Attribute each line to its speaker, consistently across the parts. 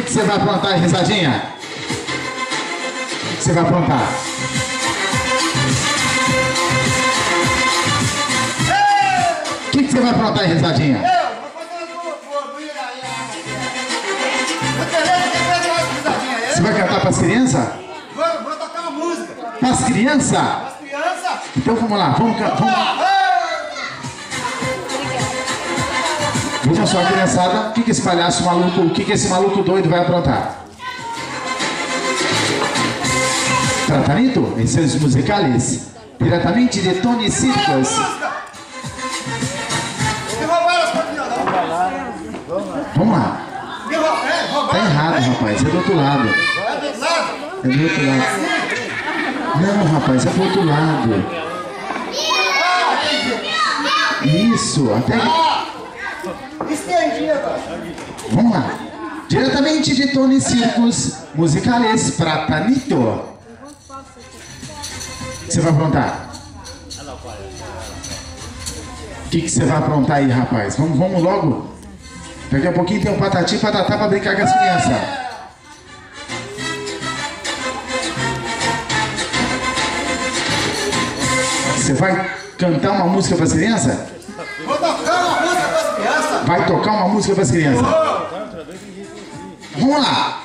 Speaker 1: que você vai aprontar aí, risadinha? O que você vai aprontar? O que você vai aprontar aí, risadinha?
Speaker 2: Vou fazer do Iraí. Vou querer que pega mais risadinha.
Speaker 1: Você vai cantar para as crianças?
Speaker 2: Vou tocar uma música.
Speaker 1: Para as crianças?
Speaker 2: As crianças.
Speaker 1: Então vamos lá, vamos cantar. Vejam só, criançada, o que esse palhaço maluco, o que esse maluco doido vai aprontar? Tratamento em seus musicais, diretamente de Tony Circus.
Speaker 2: Me roubaram as coisas não.
Speaker 1: Vamos lá.
Speaker 2: Me roubaram.
Speaker 1: Tá errado, rapaz, é do outro lado.
Speaker 2: É do lado?
Speaker 1: É do outro lado. Não, rapaz, é do outro lado. Isso, até...
Speaker 2: Estendi agora.
Speaker 1: Vamos lá. Diretamente de Tony Circus, musicales Pratanito. O que você vai aprontar? O que você vai aprontar aí, rapaz? Vamos logo. Daqui a pouquinho tem um patati e patatá pra brincar com as crianças. Você vai cantar uma música para as crianças?
Speaker 2: Vou tocar uma música para as crianças.
Speaker 1: Vai tocar uma música para as crianças? Vamos lá.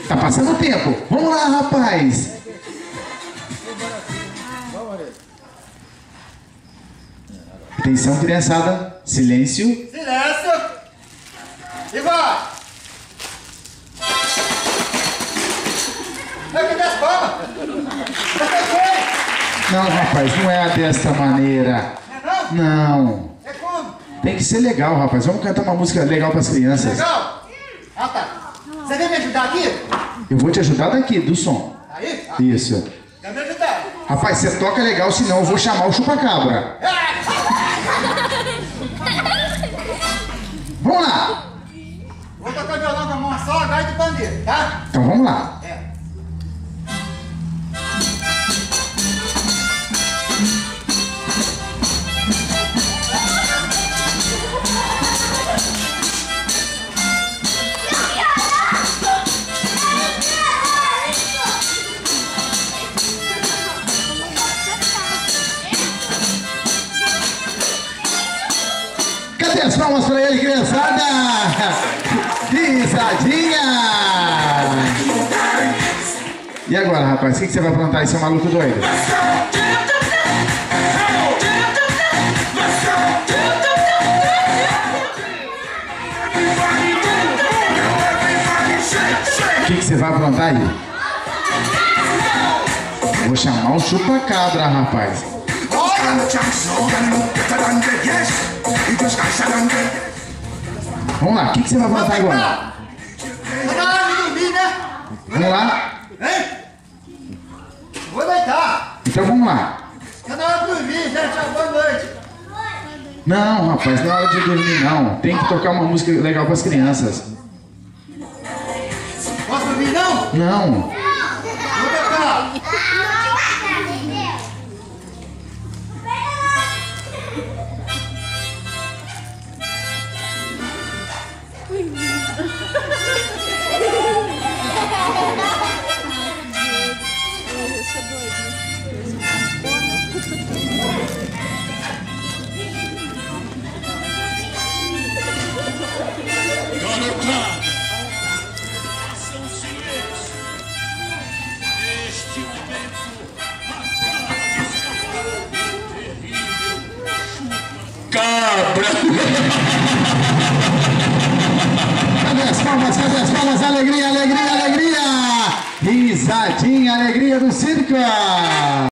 Speaker 1: Tá passando o tempo. Vamos lá, rapaz. Atenção, criançada. Silêncio.
Speaker 2: Silêncio. E vai. É que das palmas.
Speaker 1: Não, rapaz, não é desta maneira. Não.
Speaker 2: É como?
Speaker 1: Tem que ser legal, rapaz. Vamos cantar uma música legal para as crianças.
Speaker 2: Legal? Ah, tá. Você vem me ajudar aqui?
Speaker 1: Eu vou te ajudar daqui, do som.
Speaker 2: Aí?
Speaker 1: Isso.
Speaker 2: Quer me ajudar?
Speaker 1: Rapaz, você toca legal, senão eu vou chamar o chupacabra. Vamos lá.
Speaker 2: Vou tocar violão com a mão só, a gaita e bandeira, tá?
Speaker 1: Então vamos lá.
Speaker 2: É.
Speaker 1: Cadê as palmas pra ele, criançada? Risadinha! E agora, rapaz, o que você vai aprontar aí, seu maluco doido? O que você vai aprontar aí? Vou chamar o chupacabra, rapaz. Vamos lá, o que você vai aprontar agora?
Speaker 2: Tá na hora de dormir, né?
Speaker 1: Vamos lá?
Speaker 2: Hein? Vou deitar.
Speaker 1: Então vamos lá.
Speaker 2: Tá na hora de dormir, gente. Boa noite.
Speaker 1: Não, rapaz, não é hora de dormir, não. Tem que tocar uma música legal para as crianças.
Speaker 2: Posso dormir, não?
Speaker 1: Não.
Speaker 2: Vou tocar.
Speaker 1: Cabra! Cadê as palmas? Alegria, alegria, alegria! Risadinha, alegria do circo!